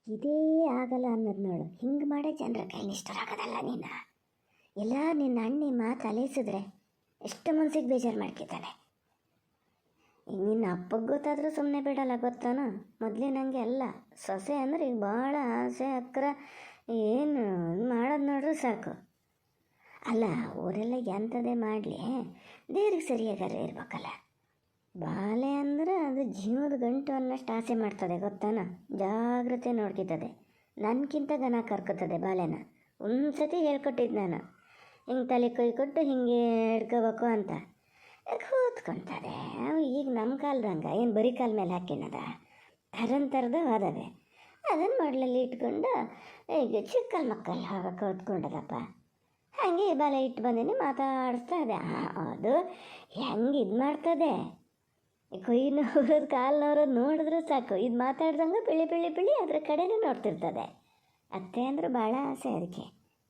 ಇದೇ ಆಗಲ್ಲ ಅನ್ನೋದು ನೋಡು. ಹಿಂಗೆ ಮಾಡೇ ಜನರ ಕೈ ನಿಷ್ಠರಾಗೋದಲ್ಲ ನೀನು. ಎಲ್ಲ ನಿನ್ನ ಅಣ್ಣಿ ಮಾತು ಅಲಿಸಿದ್ರೆ ಎಷ್ಟು ಮನ್ಸಿಗೆ ಬೇಜಾರು ಮಾಡ್ಕೊತಾನೆ. ಈಗ ನಿನ್ನ ಅಪ್ಪಗೆ ಗೊತ್ತಾದರೂ ಸುಮ್ಮನೆ ಬಿಡಲ್ಲ, ಗೊತ್ತಾನು. ಮೊದಲೇ ನನಗೆ ಅಲ್ಲ, ಸೊಸೆ ಅಂದ್ರೆ ಈಗ ಭಾಳ ಆಸೆ ಅಕ್ರ ಏನು ಮಾಡೋದು ನೋಡ್ರಿ ಸಾಕು. ಅಲ್ಲ, ಅವರೆಲ್ಲ ಎಂಥದೇ ಮಾಡಲಿ ದೇವ್ರಿಗೆ ಸರಿಯಾಗಾರ ಇರ್ಬೇಕಲ್ಲ. ಬಾಲೆ ಅಂದ್ರೆ ಅದು ಜೀವದ ಗಂಟು ಅನ್ನಷ್ಟು ಆಸೆ ಮಾಡ್ತದೆ, ಗೊತ್ತಾನ. ಜಾಗ್ರತೆ ನೋಡ್ಕಿತದೆ, ನನಗಿಂತ ಗನ ಕರ್ಕೋತದೆ ಬಾಲೆನ. ಒಂದು ಸತಿ ಹೇಳ್ಕೊಟ್ಟಿದ್ದು ನಾನು, ಹಿಂಗೆ ತಲೆ ಕೈ ಕೊಟ್ಟು ಹಿಂಗೆ ಹಿಡ್ಕೋಬೇಕು ಅಂತ. ಕೂತ್ಕೊಳ್ತದೆ. ಈಗ ನಮ್ಮ ಕಾಲದಂಗೆ ಏನು ಬರೀ ಕಾಲ ಮೇಲೆ ಹಾಕಿನದ, ಥರದ ಅದಾವೆ. ಅದನ್ನು ಮಾಡಲಲ್ಲಿ ಇಟ್ಕೊಂಡು ಈಗ ಚಿಕ್ಕಲ್ ಮಕ್ಕಳು ಆಗ ಕೂತ್ಕೊಂಡದಪ್ಪ. ಹಾಗೆ ಬಾಲೆ ಇಟ್ಟು ಬಂದೀನಿ, ಮಾತಾಡಿಸ್ತಾ ಇದೆ. ಅದು ಹೆಂಗೆ ಇದು ಮಾಡ್ತದೆ, ಕೈ ನೋರೋದು ಕಾಲು ನೋರೋದು ನೋಡಿದ್ರೆ ಸಾಕು, ಇದು ಮಾತಾಡ್ದಂಗೆ ಬಿಳಿ ಅದ್ರ ಕಡೆನೇ ನೋಡ್ತಿರ್ತದೆ. ಅತ್ತೆ ಅಂದ್ರೆ ಭಾಳ ಆಸೆ ಅದಕ್ಕೆ.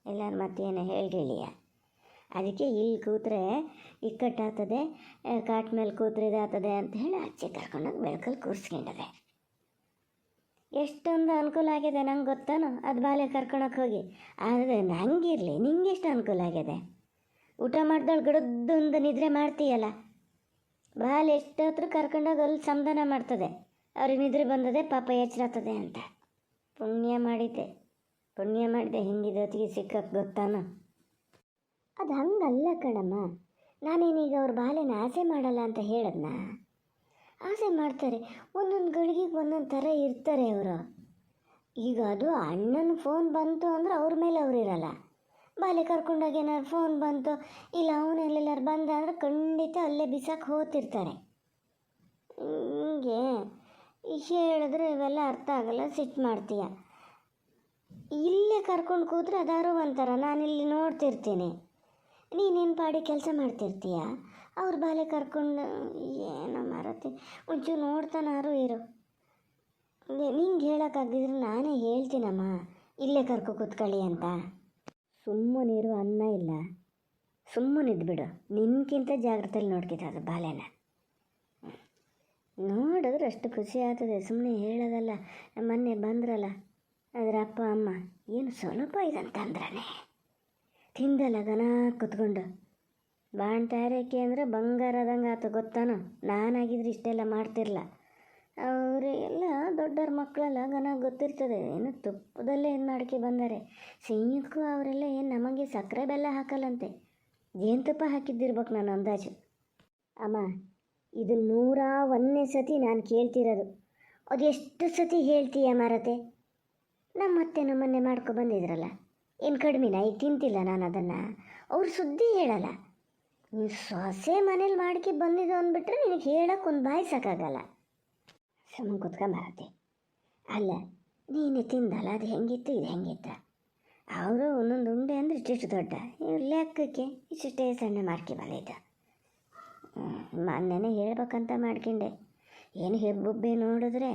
ಎಲ್ಲರೂ ಮತ್ತೇನು ಹೇಳಿಳಿಯ, ಅದಕ್ಕೆ ಇಲ್ಲಿ ಕೂತ್ರೆ ಇಕ್ಕಟ್ಟಾಗ್ತದೆ, ಕಾಟ್ ಮೇಲೆ ಕೂತ್ರೆ ಇದಾಗ್ತದೆ ಅಂತ ಹೇಳಿ ಆಚೆ ಕರ್ಕೊಂಡೋಗಿ ಬೆಳಕಲ್ಲಿ ಕೂರಿಸ್ಕೊಂಡದೆ. ಎಷ್ಟೊಂದು ಅನುಕೂಲ ಆಗಿದೆ ನಂಗೆ, ಗೊತ್ತಾನೋ ಅದು ಬಾಲೆ ಕರ್ಕೊಳಕ್ಕೆ ಹೋಗಿ. ಆದರೆ ನಂಗಿರಲಿ, ನಿಂಗೆ ಎಷ್ಟು ಅನುಕೂಲ ಆಗಿದೆ. ಊಟ ಮಾಡ್ದಳು ಗಡದ್ದೊಂದು ನಿದ್ರೆ ಮಾಡ್ತೀಯಲ್ಲ, ಬಾಲೆ ಎಷ್ಟೊತ್ತರ ಕರ್ಕೊಂಡೋಗಿ ಅಲ್ಲಿ ಸಮಾಧಾನ ಮಾಡ್ತದೆ. ಅವ್ರಿಗೆ ನಿದ್ರೆ ಬಂದದೆ, ಪಾಪ ಎಚ್ಚರಾಗ್ತದೆ ಅಂತ. ಪುಣ್ಯ ಮಾಡಿದೆ ಹಿಂಗಿದ ಹೊತ್ತಿಗೆ ಸಿಕ್ಕಕ್ಕೆ, ಗೊತ್ತಾನ. ಅದು ಹಂಗಲ್ಲ ಕಣಮ್ಮ. ನಾನೇನೀಗ ಅವ್ರ ಬಾಲೆನ ಆಸೆ ಮಾಡಲ್ಲ ಅಂತ ಹೇಳದ್ನ. ಆಸೆ ಮಾಡ್ತಾರೆ, ಒಂದೊಂದು ಗಳಿಗೆಗೆ ಒಂದೊಂದು ಥರ ಇರ್ತಾರೆ ಅವರು. ಈಗ ಅದು ಅಣ್ಣನ ಫೋನ್ ಬಂತು ಅಂದ್ರೆ ಅವ್ರ ಮೇಲೆ ಅವ್ರು ಇರಲ್ಲ. ಬಾಲೆ ಕರ್ಕೊಂಡೋಗಿ ಏನಾದ್ರು ಫೋನ್ ಬಂತು, ಇಲ್ಲ ಅವನೆಲ್ಲೆಲ್ಲಾರು ಬಂದ ಅಂದ್ರೆ ಖಂಡಿತ ಅಲ್ಲೇ ಬಿಸಾಕಿ ಹೋಗ್ತಿರ್ತಾರೆ. ಹಿಂಗೆ ಹೇಳಿದ್ರೆ ಇವೆಲ್ಲ ಅರ್ಥ ಆಗಲ್ಲ, ಸಿಟ್ಟು ಮಾಡ್ತೀಯ. ಇಲ್ಲೇ ಕರ್ಕೊಂಡು ಕೂತ್ರೆ ಅದಾರು ಒಂಥರ, ನಾನಿಲ್ಲಿ ನೋಡ್ತಿರ್ತೀನಿ, ನೀನೇನು ಪಾಡಿ ಕೆಲಸ ಮಾಡ್ತಿರ್ತೀಯ. ಅವ್ರ ಬಾಲೆ ಕರ್ಕೊಂಡು ಏನೋ ಮಾರತ್ತೆ, ಒಂಚೂರು ನೋಡ್ತಾನಾರು ಇರು. ನಿಂಗೆ ಹೇಳೋಕ್ಕಾಗದಿದ್ರೆ ನಾನೇ ಹೇಳ್ತೀನಮ್ಮ, ಇಲ್ಲೇ ಕರ್ಕೊ ಕೂತ್ಕೊಳ್ಳಿ ಅಂತ. ಸುಮ್ಮನಿರು, ಅನ್ನ ಇಲ್ಲ, ಸುಮ್ಮನಿದ್ಬಿಡು. ನಿನ್ಗಿಂತ ಜಾಗ್ರತೆಯಲ್ಲಿ ನೋಡ್ಕಿದ್ದು ಬಾಲೆನ. ನೋಡಿದ್ರೆ ಅಷ್ಟು ಖುಷಿ ಆಗ್ತದೆ, ಸುಮ್ಮನೆ ಹೇಳೋದಲ್ಲ. ಮೊನ್ನೆ ಬಂದ್ರಲ್ಲ ಅದರ ಅಪ್ಪ ಅಮ್ಮ, ಏನು ಸ್ವಲ್ಪ ಇದಂತಂದ್ರೇ ತಿಂದಲ್ಲ ಗನ ಕುತ್ಕೊಂಡು. ಬಾಣ್ತಾರಕ್ಕೆ ಅಂದರೆ ಬಂಗಾರದಂಗೆ ಆತು, ಗೊತ್ತಾನು. ನಾನಾಗಿದ್ರೆ ಇಷ್ಟೆಲ್ಲ ಮಾಡ್ತಿರ್ಲ. ಅವರು ಎಲ್ಲ ದೊಡ್ಡವ್ರ ಮಕ್ಕಳೆಲ್ಲ ಗನ ಗೊತ್ತಿರ್ತದೆ, ಏನು ತುಪ್ಪದಲ್ಲೇ ಏನು ಮಾಡ್ಕೆ ಬಂದಾರೆ. ಸಿಹಿಕ್ಕೂ ಅವರೆಲ್ಲ ಏನು ನಮಗೆ ಸಕ್ಕರೆ ಬೆಲ್ಲ ಹಾಕಲ್ಲಂತೆ, ಜೇನುತುಪ್ಪ ಹಾಕಿದ್ದಿರ್ಬೇಕು ನಾನು ಅಂದಾಜು. ಅಮ್ಮ, ಇದು 101ನೇ ಸತಿ ನಾನು ಕೇಳ್ತಿರೋದು. ಅದು ಎಷ್ಟು ಸತಿ ಹೇಳ್ತೀಯ ಮಾರತೆ? ನಮ್ಮತ್ತೆ ನಮ್ಮನ್ನೇ ಮಾಡ್ಕೊ ಬಂದಿದ್ರಲ್ಲ, ಏನು ಕಡಿಮೆನಾ? ಈಗ ತಿಂತಿಲ್ಲ ನಾನು ಅದನ್ನು. ಅವ್ರು ಸುದ್ದಿ ಹೇಳಲ್ಲ. ನೀವು ಸೊಸೆ ಮನೇಲಿ ಮಾಡ್ಕೆ ಬಂದಿದ್ದು ಅಂದ್ಬಿಟ್ರೆ ನಿನಗೆ ಹೇಳೋಕೆ ಒಂದು ಬಾಯಿ ಸಾಕಾಗಲ್ಲ. ಸುಮ್ಮನೆ ಕುತ್ಕೊಂಬರತ್ತೆ. ಅಲ್ಲ, ನೀನು ತಿಂದಲ್ಲ, ಅದು ಹೆಂಗಿತ್ತು ಇದು ಹೆಂಗಿತ್ತು. ಅವರು ಒಂದೊಂದು ಉಂಡೆ ಅಂದರೆ ಇಷ್ಟಿಷ್ಟು ದೊಡ್ಡ, ಇವ್ರು ಲೆಕ್ಕಕ್ಕೆ ಇಷ್ಟಿಷ್ಟೇ ಸಣ್ಣ ಮಾಡ್ಕೆ ಬಂದಿದ್ದು. ಮೊನ್ನೆನೇ ಹೇಳ್ಬೇಕಂತ ಮಾಡ್ಕೊಂಡೆ. ಏನು ಹೆಬ್ಬೊಬ್ಬೆ ನೋಡಿದ್ರೆ,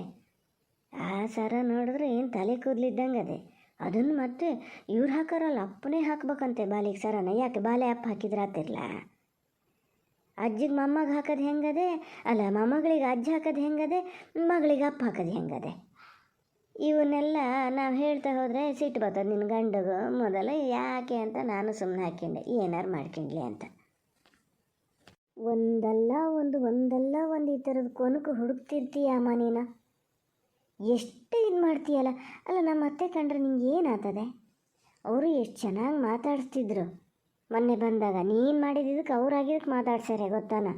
ಆ ಸರ ನೋಡಿದ್ರೆ ಏನು ತಲೆ ಕೂದಲಿದ್ದಂಗೆ ಅದೇ. ಅದನ್ನು ಮತ್ತೆ ಇವ್ರು ಹಾಕೋರಲ್ಲ, ಅಪ್ಪನೇ ಹಾಕ್ಬೇಕಂತೆ ಬಾಲಿಗೆ ಸರನ. ಯಾಕೆ ಬಾಲೆ ಅಪ್ಪ ಹಾಕಿದ್ರೆ ಆತಿರ್ಲ? ಅಜ್ಜಿಗೆ ಮೊಮ್ಮಗ ಹಾಕೋದು ಹೆಂಗದೆ, ಅಲ್ಲ ಮೊಮ್ಮಗಳಿಗೆ ಅಜ್ಜಿ ಹಾಕೋದು ಹೆಂಗದೆ, ಮಗಳಿಗೆ ಅಪ್ಪ ಹಾಕೋದು ಹೆಂಗದೆ. ಇವನ್ನೆಲ್ಲ ನಾವು ಹೇಳ್ತಾ ಹೋದರೆ ಸಿಟ್ಟು ಬರ್ತದೆ ನಿನ್ನ ಗಂಡಗೂ. ಮೊದಲ ಯಾಕೆ ಅಂತ ನಾನು ಸುಮ್ಮನೆ ಹಾಕ್ಕೊಂಡೆ, ಏನಾರು ಮಾಡ್ಕೊಂಡ್ಲಿ ಅಂತ. ಒಂದಲ್ಲ ಒಂದು ಈ ಥರದ ಕೊನಕು ಹುಡುಕ್ತಿರ್ತೀಯ ಅಮ್ಮ ನೀನು. ಎಷ್ಟು ಇದು ಮಾಡ್ತೀಯಲ್ಲ. ಅಲ್ಲ, ನಮ್ಮ ಅತ್ತೆ ಕಂಡ್ರೆ ನಿಂಗೆ ಏನಾಗ್ತದೆ? ಅವರು ಎಷ್ಟು ಚೆನ್ನಾಗಿ ಮಾತಾಡಿಸ್ತಿದ್ರು ಮೊನ್ನೆ ಬಂದಾಗ. ನೀನು ಮಾಡಿದ್ದಕ್ಕೆ ಅವ್ರಾಗಿದ್ದಕ್ಕೆ ಮಾತಾಡ್ಸಾರೆ, ಗೊತ್ತಾನ.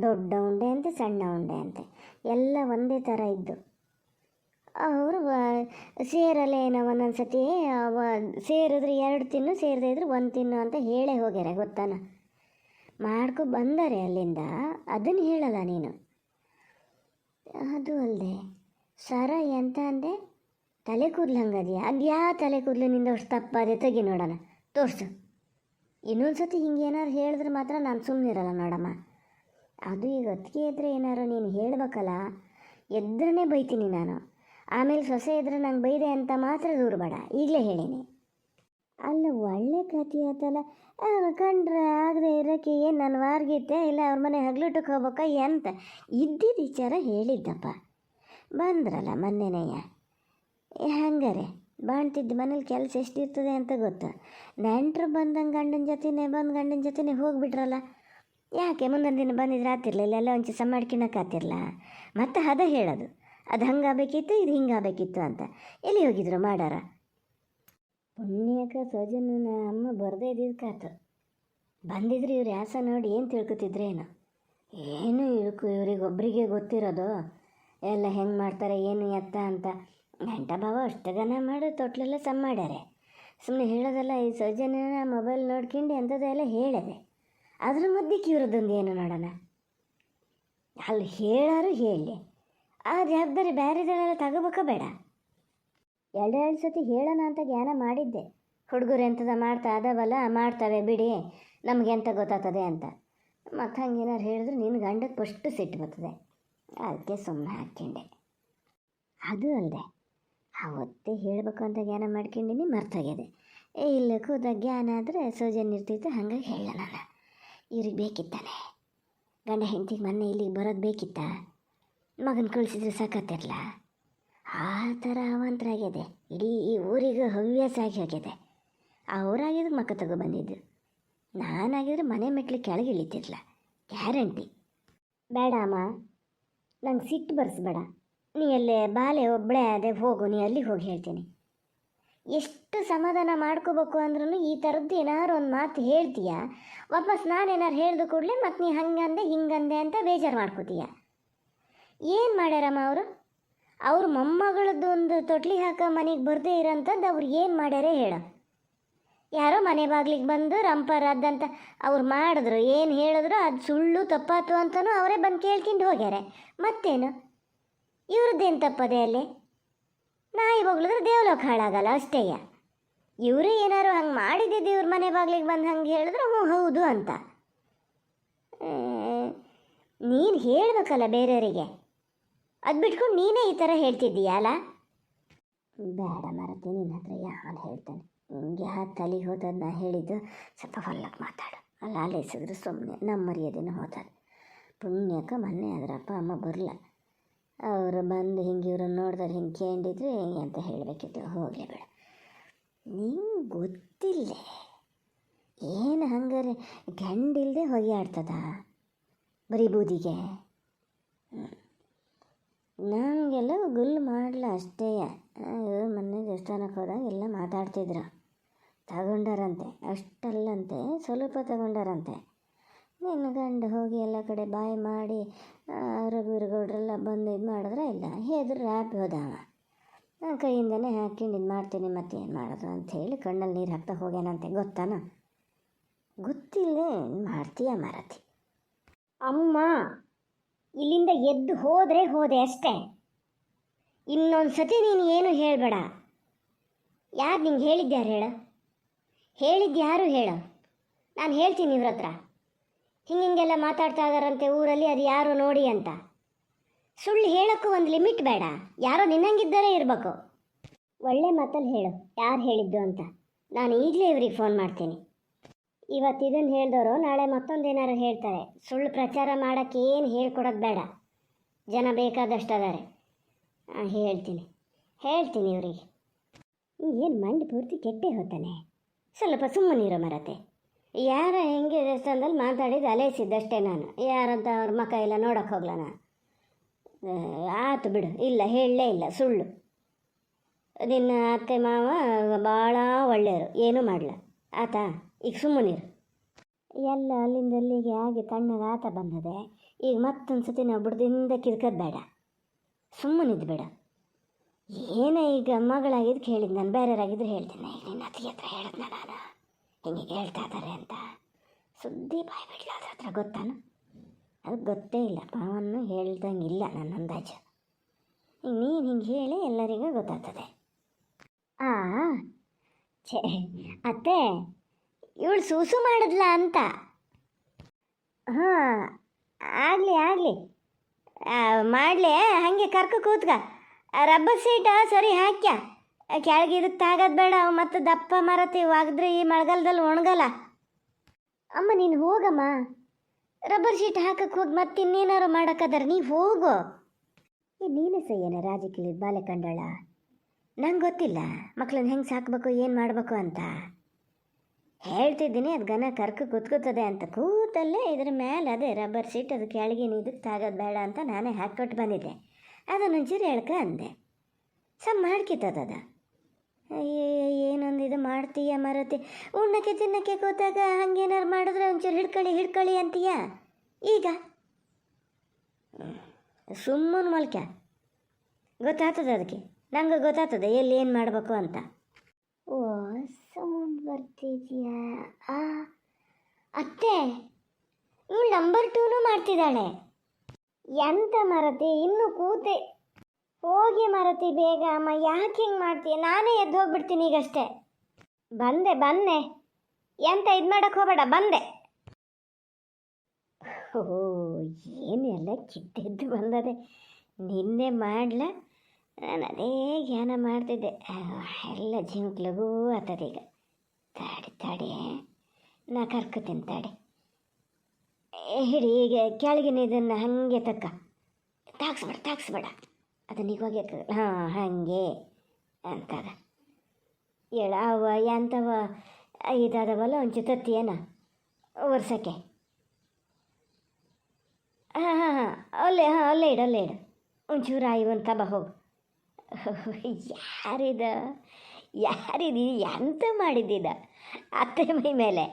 ದೊಡ್ಡ ಉಂಡೆ ಅಂತೆ, ಸಣ್ಣ ಉಂಡೆ ಅಂತೆ, ಎಲ್ಲ ಒಂದೇ ಥರ ಇದ್ದು. ಅವರು ಸೇರಲ್ಲೇ ಏನೋ ಒಂದೊಂದು ಸತಿ ಸೇರಿದ್ರೆ 2 ತಿನ್ನು, ಸೇರದೇ ಇದ್ರೆ 1 ತಿನ್ನು ಅಂತ ಹೇಳೇ ಹೋಗ್ಯಾರೆ, ಗೊತ್ತಾನ. ಮಾಡ್ಕೊ ಬಂದರೆ ಅಲ್ಲಿಂದ, ಅದನ್ನು ಹೇಳಲ್ಲ ನೀನು. ಅದು ಅಲ್ಲದೆ ಸರ ಎಂತ ಅಂದೆ, ತಲೆ ಕೂದಲು ಹಂಗದೆಯಾ? ಅದು ಯಾವ ತಲೆ ಕೂದಲಿನಿಂದ ಅಷ್ಟು ತಪ್ಪ ಅದೇ, ತೆಗಿ ನೋಡೋಣ, ತೋರಿಸು. ಇನ್ನೊಂದು ಸತಿ ಹಿಂಗೆ ಏನಾರು ಹೇಳಿದ್ರೆ ಮಾತ್ರ ನಾನು ಸುಮ್ಮನಿರಲ್ಲ ನೋಡಮ್ಮ. ಅದು ಈಗ ಹೊತ್ತಿಗೆ ಇದ್ದರೆ ಏನಾರು ನೀನು ಹೇಳಬೇಕಲ್ಲ, ಎದ್ರೇ ಬೈತೀನಿ ನಾನು. ಆಮೇಲೆ ಸೊಸೆ ಇದ್ರೆ ನಂಗೆ ಬೈದೆ ಅಂತ ಮಾತ್ರ ದೂರ ಬೇಡ, ಈಗಲೇ ಹೇಳೀನಿ. ಅಲ್ಲ, ಒಳ್ಳೆ ಕಥೆ ಆಯ್ತಲ್ಲ. ಕಂಡ್ರೆ ಆಗದೆ ಇರೋಕ್ಕೆ ಏನು ನಾನು ವಾರ್ಗಿತ್ತೆ, ಇಲ್ಲ ಅವ್ರ ಮನೆ ಹಗ್ಲುಟಕ್ಕೆ ಹೋಗ್ಬೇಕಾ ಎಂತ? ಇದ್ದಿದ್ದ ವಿಚಾರ ಹೇಳಿದ್ದಪ್ಪ. ಬಂದ್ರಲ್ಲ ಮೊನ್ನೆನೆಯ ಹಂಗಾರೆ ಬಾಣ್ತಿದ್ದು ಮನೇಲಿ ಕೆಲಸ ಎಷ್ಟಿರ್ತದೆ ಅಂತ ಗೊತ್ತು. ನೆಂಟರು ಬಂದಂಗೆ ಗಂಡನ ಜೊತೆನೇ ಬಂದು ಗಂಡನ ಜೊತೆನೇ ಹೋಗಿಬಿಟ್ರಲ್ಲ. ಯಾಕೆ ಮುಂದೊಂದು ದಿನ ಬಂದಿದ್ರೆ ಆತಿರ್ಲಿಲ್ಲ, ಎಲ್ಲ ಒಂದು ಚಿಸ ಮಾಡ್ಕೊಳಕ್ಕಾತಿರ್ಲ. ಮತ್ತೆ ಅದ ಹೇಳೋದು, ಅದು ಹಂಗಾಗಬೇಕಿತ್ತು, ಇದು ಹಿಂಗಾಗಬೇಕಿತ್ತು ಅಂತ. ಎಲ್ಲಿ ಹೋಗಿದ್ರು ಮಾಡಾರ? ಪುಣ್ಯಕ ಸೋಜನನ ಅಮ್ಮ ಬರದೇ ಇದ್ದಿದ್ದಕ್ಕಾತು. ಬಂದಿದ್ರು ಇವ್ರು ಯಾಸ ನೋಡಿ ಏನು ತಿಳ್ಕೊತಿದ್ರೇನು? ಏನು ಇವರಿಗೊಬ್ಬರಿಗೆ ಗೊತ್ತಿರೋದು ಎಲ್ಲ ಹೆಂಗೆ ಮಾಡ್ತಾರೆ ಏನು ಎತ್ತ ಅಂತ. ಗಂಟ ಭಾವ ಅಷ್ಟು ಗನ ಮಾಡಿ ತೊಟ್ಲೆಲ್ಲ ಸಮ ಮಾಡ್ಯಾರೆ. ಸುಮ್ಮನೆ ಹೇಳೋದಲ್ಲ, ಈ ಸೌಜನ್ಯನ ಮೊಬೈಲ್ ನೋಡ್ಕೊಂಡು ಅಂಥದ್ದೆಲ್ಲ ಹೇಳಿದೆ. ಅದ್ರ ಮಧ್ಯಕ್ಕೆ ಇವ್ರದ್ದೊಂದು ಏನು ನೋಡೋಣ. ಅಲ್ಲಿ ಹೇಳಾರು ಹೇಳಿ, ಆ ಜವಾಬ್ದಾರಿ ಬೇರೆದೆಲ್ಲ ತಗೋಬೇಕ ಬೇಡ? ಎರಡೆರಡು ಸತಿ ಹೇಳೋಣ ಅಂತ ಜ್ಞಾನ ಮಾಡಿದ್ದೆ. ಹುಡುಗರು ಎಂಥದ ಮಾಡ್ತಾ ಅದವಲ್ಲ, ಮಾಡ್ತವೆ ಬಿಡಿ, ನಮಗೆ ಎಂತ ಗೊತ್ತಾಗ್ತದೆ ಅಂತ. ಮತ್ತು ಹಂಗೇನಾರು ಹೇಳಿದ್ರೆ ನಿನ್ನ ಗಂಡಕ್ಕೆ ಫಸ್ಟು ಸಿಟ್ಟು ಬರ್ತದೆ. ಅದಕ್ಕೆ ಸುಮ್ಮನೆ ಹಾಕ್ಕೊಂಡೆ. ಅದು ಅಲ್ಲದೆ ಅವತ್ತೇ ಹೇಳಬೇಕು ಅಂತ ಜ್ಞಾನ ಮಾಡ್ಕೊಂಡಿನಿ, ಮರ್ತೋಗಿದೆ. ಇಲ್ಲ ಕೂದ ಜ್ಞಾನ ಆದರೆ ಸೌಜನ್ಯ ಇರ್ತಿತ್ತು, ಹಂಗಾಗಿ ಹೇಳ ನಾನು. ಇವ್ರಿಗೆ ಬೇಕಿತ್ತಾನೆ ಗಂಡ ಹೆಂಡತಿಗೆ ಮೊನ್ನೆ ಇಲ್ಲಿಗೆ ಬರೋದು ಬೇಕಿತ್ತ? ಮಗನ ಕಳಿಸಿದ್ರೆ ಸಾಕತ್ತಿರಲ್ಲ. ಆ ಥರ ಅವಾಂತರ ಆಗಿದೆ. ಇಡೀ ಈ ಊರಿಗೆ ಹವ್ಯಾಸ ಆಗಿ ಹೋಗಿದೆ. ಅವರಾಗಿದ್ರೆ ಮಕ್ಕ ತಗೊಬಂದಿದ್ದು. ನಾನಾಗಿದ್ರೆ ಮನೆ ಮೆಟ್ಲಿಗೆ ಕೆಳಗೆ ಇಳಿತಿರ್ಲ ಗ್ಯಾರಂಟಿ. ಬೇಡ ಅಮ್ಮ, ನಂಗೆ ಸಿಟ್ಟು ಬರ್ಸ್ಬೇಡ. ನೀ ಅಲ್ಲೇ ಬಾಲೆ ಒಬ್ಬಳೇ ಅದೇ ಹೋಗು, ನೀ ಅಲ್ಲಿಗೆ ಹೋಗಿ ಹೇಳ್ತೀನಿ. ಎಷ್ಟು ಸಮಾಧಾನ ಮಾಡ್ಕೋಬೇಕು ಅಂದ್ರೂ ಈ ಥರದ್ದು ಏನಾದ್ರು ಒಂದು ಮಾತು ಹೇಳ್ತೀಯ, ವಾಪಸ್ ನಾನೇನಾರು ಹೇಳ್ದು ಕೂಡಲೇ ಮತ್ತು ನೀ ಹಂಗಂದೆ ಹಿಂಗಂದೆ ಅಂತ ಬೇಜಾರು ಮಾಡ್ಕೋತೀಯ. ಏನು ಮಾಡ್ಯಾರಮ್ಮ ಅವರು? ಅವ್ರ ಮೊಮ್ಮಗಳದ್ದು ಒಂದು ತೊಟ್ಲಿ ಹಾಕೋ ಮನೆಗೆ ಬರದೇ ಇರೋಂಥದ್ದು ಅವ್ರು ಏನು ಮಾಡ್ಯಾರೇ ಹೇಳೋ? ಯಾರೋ ಮನೆ ಬಾಗ್ಲಿಗೆ ಬಂದು ರಂಪರದ್ದಂತ ಅವ್ರು ಮಾಡಿದ್ರು, ಏನು ಹೇಳಿದ್ರು ಅದು ಸುಳ್ಳು ತಪ್ಪಾತು ಅಂತಲೂ ಅವರೇ ಬಂದು ಕೇಳ್ಕೊಂಡು ಹೋಗ್ಯಾರೆ. ಮತ್ತೇನು ಇವ್ರದ್ದೇನು ತಪ್ಪದೆ ಅಲ್ಲಿ? ನಾಯಿ ಬಗ್ಳಿದ್ರೆ ದೇವಲೋಕ ಹಾಳಾಗಲ್ಲ ಅಷ್ಟೇ. ಇವರು ಏನಾರು ಹಂಗೆ ಮಾಡಿದ್ದಿದ್ದು ಇವ್ರ ಮನೆ ಬಾಗ್ಲಿಗೆ ಬಂದು ಹಂಗೆ ಹೇಳಿದ್ರು ಹ್ಞೂ ಹೌದು ಅಂತ. ನೀನು ಹೇಳಬೇಕಲ್ಲ ಬೇರೆಯವರಿಗೆ. ಅದು ಬಿಟ್ಕೊಂಡು ನೀನೇ ಈ ಥರ ಹೇಳ್ತಿದ್ದೀಯ ಅಲ್ಲ? ಬೇಡ ಮರತಿ, ನಿನ್ನ ಹತ್ರ ಯಾವನು ಹೇಳ್ತಾನೆ? ಹಿಂಗೆ ತಲೆಗೆ ಹೋದದ್ದು ನಾ ಹೇಳಿದ್ದು ಸ್ವಲ್ಪ ಹೊಲ್ಲಕ್ಕೆ ಮಾತಾಡು. ಅಲ್ಲ ಆಲೈಸಿದ್ರು ಸುಮ್ಮನೆ ನಮ್ಮ ಮರ್ಯಾದೆನೂ ಹೋದದು. ಪುಣ್ಯಕ್ಕೆ ಮೊನ್ನೆ ಅದರ ಅಪ್ಪ ಅಮ್ಮ ಬರಲ್ಲ. ಅವರು ಬಂದು ಹಿಂಗೆ ಇವ್ರನ್ನ ನೋಡಿದ್ರೆ ಹಿಂಗೆ ಕೇಳಿದ್ರೆ ಹಿಂಗೆ ಅಂತ ಹೇಳಬೇಕಿತ್ತು. ಹೋಗಲಿ ಬೇಡ, ನಿಂಗೆ ಗೊತ್ತಿಲ್ಲ ಏನು ಹಂಗಾರೆ ಗಂಡಿಲ್ಲದೆ ಹೊಗೆ ಆಡ್ತದ ಬರೀ ಬೂದಿಗೆ. ನಮಗೆಲ್ಲ ಗುಲ್ ಮಾಡಲ್ಲ ಅಷ್ಟೇ. ಮೊನ್ನೆ ದೇವಸ್ಥಾನಕ್ಕೆ ಹೋದಾಗ ಎಲ್ಲ ಮಾತಾಡ್ತಿದ್ರು. ತಗೊಂಡಾರಂತೆ, ಅಷ್ಟಲ್ಲಂತೆ ಸ್ವಲ್ಪ ತಗೊಂಡಾರಂತೆ. ನಿನ್ನ ಗಂಡು ಹೋಗಿ ಎಲ್ಲ ಕಡೆ ಬಾಯಿ ಮಾಡಿ ರಘುವೀರಗೌಡ್ರೆಲ್ಲ ಬಂದು ಇದು ಮಾಡಿದ್ರೆ ಇಲ್ಲ, ಹೆದ್ರು ರ್ಯಾಪ್ ಹೋದವ. ನಾನು ಕೈಯಿಂದನೇ ಹಾಕ್ಕೊಂಡು ಇದು ಮಾಡ್ತೀನಿ, ಮತ್ತೇನು ಮಾಡೋದು ಅಂಥೇಳಿ ಕಣ್ಣಲ್ಲಿ ನೀರು ಹಾಕ್ತಾ ಹೋಗ್ಯಾನಂತೆ. ಗೊತ್ತಾನ? ಗೊತ್ತಿಲ್ಲದೆ ಮಾಡ್ತೀಯ ಮಾರತಿ. ಅಮ್ಮ ಇಲ್ಲಿಂದ ಎದ್ದು ಹೋದೆ ಅಷ್ಟೇ. ಇನ್ನೊಂದು ಸತಿ ನೀನು ಏನು ಹೇಳಬೇಡ. ಯಾರು ನಿಂಗೆ ಹೇಳಿದ್ಯಾರು ಹೇಳು? ಹೇಳಿದ್ಯಾರು ಹೇಳು? ನಾನು ಹೇಳ್ತೀನಿ ಇವ್ರ ಹತ್ರ. ಹಿಂಗೆಲ್ಲ ಮಾತಾಡ್ತಾ ಇದಾರಂತೆ ಊರಲ್ಲಿ, ಅದು ಯಾರು ನೋಡಿ ಅಂತ. ಸುಳ್ಳು ಹೇಳೋಕ್ಕೂ ಒಂದು ಲಿಮಿಟ್ ಬೇಡ? ಯಾರೋ ನಿನ್ನಂಗಿದ್ದರೆ ಇರಬೇಕು. ಒಳ್ಳೆ ಮಾತಲ್ಲಿ ಹೇಳು ಯಾರು ಹೇಳಿದ್ದು ಅಂತ. ನಾನು ಈಗಲೇ ಇವ್ರಿಗೆ ಫೋನ್ ಮಾಡ್ತೀನಿ. ಇವತ್ತು ಇದನ್ನು ಹೇಳಿದವರು ನಾಳೆ ಮತ್ತೊಂದೇನಾರು ಹೇಳ್ತಾರೆ. ಸುಳ್ಳು ಪ್ರಚಾರ ಮಾಡೋಕ್ಕೆ ಏನು ಹೇಳ್ಕೊಡೋದು ಬೇಡ. ಜನ ಬೇಕಾದಷ್ಟು ಅದಾರೆ. ಹೇಳ್ತೀನಿ ಇವರಿಗೆ. ಏನು ಮಂಡಿ ಪೂರ್ತಿ ಕೆಟ್ಟೆ ಹೋಗ್ತಾನೆ. ಸ್ವಲ್ಪ ಸುಮ್ಮನಿರೋ ಮರತೆ. ಯಾರ ಹೆಂಗೆ ದೇವಸ್ಥಾನದಲ್ಲಿ ಮಾತಾಡಿದ್ದು ಅಲೇಸಿದ್ದಷ್ಟೇ ನಾನು. ಯಾರಂತ ಅವ್ರ ಮಕ್ಕ ಎಲ್ಲ ನೋಡೋಕೆ ಹೋಗ್ಲ ನಾನು. ಆತು ಬಿಡು, ಇಲ್ಲ ಹೇಳಲೇ ಇಲ್ಲ, ಸುಳ್ಳು. ನಿನ್ನ ಅತ್ತೆ ಮಾವ ಭಾಳ ಒಳ್ಳೆಯವರು, ಏನೂ ಮಾಡಲ ಆತಾ. ಈಗ ಸುಮ್ಮನಿರು. ಎಲ್ಲ ಅಲ್ಲಿಂದ ಅಲ್ಲಿಗೆ ಆಗಿ ತಣ್ಣಗೆ ಆತ ಬಂದದೆ. ಈಗ ಮತ್ತೊಂದು ಸತಿ ನಾವು ಬಿಡ್ದಿಂದ ಕಿರ್ಕೋದು ಬೇಡ, ಸುಮ್ಮನಿದ್ದು ಬೇಡ. ಏನೇ ಈಗ ಮಗಳಾಗಿದ್ದು ಕೇಳಿದ್ದು ನಾನು, ಬೇರೆಯವರಾಗಿದ್ದರೆ ಹೇಳ್ತೀನಿ. ಈಗ ನಿನ್ನ ಅತ್ತಿಗೆ ಹತ್ರ ಹೇಳಿದ್ನ ನಾನು ಹಿಂಗೆ ಹೇಳ್ತಾ ಇದ್ದಾರೆ ಅಂತ. ಸುದ್ದಿ ಬಾಯಿ ಬಿಡಲ ಅದ್ರ ಹತ್ರ, ಗೊತ್ತಾನು? ಅದು ಗೊತ್ತೇ ಇಲ್ಲ, ಮಾವನ್ನು ಹೇಳ್ದಂಗಿಲ್ಲ ನನ್ನ ಅಂದಾಜು. ಈಗ ನೀನು ಹಿಂಗೆ ಹೇಳಿ ಎಲ್ಲರಿಗೂ ಗೊತ್ತಾಗ್ತದೆ. ಛೇ ಅತ್ತೆ, ಇವಳು ಸೂಸು ಮಾಡಿದ್ಲ ಅಂತ. ಹಾಂ ಆಗಲಿ ಮಾಡಲಿ. ಹಾಗೆ ಕರ್ಕ ಕೂತ್ಕ. ರಬ್ಬರ್ ಸೀಟ ಸರಿ ಹಾಕ್ಯ, ಕೆಳಗಿರುತ್ತಾಗದು ಬೇಡ. ಮತ್ತು ದಪ್ಪ ಮರತಿ ಒಗದ್ರೆ ಈ ಮಳೆಗಾಲದಲ್ಲಿ ಒಣಗಲ್ಲ. ಅಮ್ಮ ನೀನು ಹೋಗಮ್ಮ, ರಬ್ಬರ್ ಶೀಟ್ ಹಾಕಕ್ಕೆ ಹೋಗಿ ಮತ್ತೆ ಇನ್ನೇನಾರು ಮಾಡೋಕ್ಕದಾರ. ನೀವು ಹೋಗು. ನೀನೇ ಸಯ್ಯನ ರಾಜಕೀಯ ಬಾಲೆ ಕಂಡಳ. ನಂಗೆ ಗೊತ್ತಿಲ್ಲ ಮಕ್ಕಳನ್ನ ಹೆಂಗೆ ಸಾಕಬೇಕು ಏನು ಮಾಡಬೇಕು ಅಂತ. ಹೇಳ್ತಿದ್ದೀನಿ ಅದು ಗನ ಕರ್ಕ ಕೂತ್ಕೋತದೆ ಅಂತ. ಕೂತಲ್ಲೇ ಇದ್ರ ಮೇಲೆ ಅದೇ ರಬ್ಬರ್ ಸೀಟ್ ಅದು ಕೆಳಗೆ ಇದಕ್ಕೆ ತಾಗೋದು ಬೇಡ ಅಂತ ನಾನೇ ಹಾಕ್ಕೊಟ್ಟು ಬಂದಿದ್ದೆ. ಅದನ್ನೊಂಚೂರು ಹೇಳ್ಕ ಅಂದೆ. ಮಾಡ್ಕಿತ್ತದ. ಏನೊಂದು ಇದು ಮಾಡ್ತೀಯ ಮರತಿ. ಉಣ್ಣಕ್ಕೆ ತಿನ್ನಕ್ಕೆ ಕೂತಾಗ ಹಂಗೇನಾರು ಮಾಡಿದ್ರೆ ಒಂಚೂರು ಹಿಡ್ಕೊಳ್ಳಿ ಅಂತೀಯ. ಈಗ ಸುಮ್ಮನೆ ಮಲ್ಕ ಗೊತ್ತಾಗ್ತದೆ ಅದಕ್ಕೆ. ನಂಗೆ ಗೊತ್ತಾಗ್ತದೆ ಎಲ್ಲಿ ಏನು ಮಾಡಬೇಕು ಅಂತ. ಓ ಸೌಂಡ್ ಬರ್ತಿದ್ಯಾ ಅತ್ತೆ? ಇವಳು ನಂಬರ್ 2 ಮಾಡ್ತಿದ್ದಾಳೆ. ಎಂತ ಮರತಿ ಇನ್ನೂ ಕೂತೆ? ಹೋಗಿ ಮರತಿ ಬೇಗ. ಅಮ್ಮ ಯಾಕೆ ಹಿಂಗೆ ಮಾಡ್ತೀಯ? ನಾನೇ ಎದ್ದು ಹೋಗ್ಬಿಡ್ತೀನಿ ಈಗಷ್ಟೇ. ಬಂದೆ ಎಂತ ಇದು ಮಾಡೋಕ್ಕೆ ಹೋಗಬೇಡ, ಬಂದೆ. ಓ ಏನು ಎಲ್ಲ ಕಿತ್ತೆದ್ದು ಬಂದದೆ. ನಿನ್ನೆ ಮಾಡ್ಲ ನಾನು ಅದೇ ಜ್ಞಾನ ಮಾಡ್ತಿದ್ದೆ. ಎಲ್ಲ ಜಿಂಕ್ಲಗೂ ಆತದೀಗ. ತಾಡಿ ನಾ ಕರ್ಕೋತೀನಿ ತಾಡಿ. ಹಿಡಿ ಈಗ ಕೆಳಗಿನ ಇದನ್ನು ಹಾಗೆ ತಾಕ್ಸ್ಬೇಡ ಅದನ್ನ ಈಗ ಹೋಗಿ ಹಾಗೆ ಅಂತದ ಹೇಳ. ಅವ ಎಂಥವ ಇದಾದವಲ್ಲ ಒಂಚೂರು ತತ್ತಿಯೇನ ಒರ್ಸೋಕ್ಕೆ. ಅಲ್ಲೇ ಇಡು ಒಂಚೂರು ಒಂದು ತಬ ಹೋಗು. ಯಾರಿದು ಎಂತ ಮಾಡಿದ್ದಿದ ಅತ್ತೆ ಮೈ ಮೇಲೆ?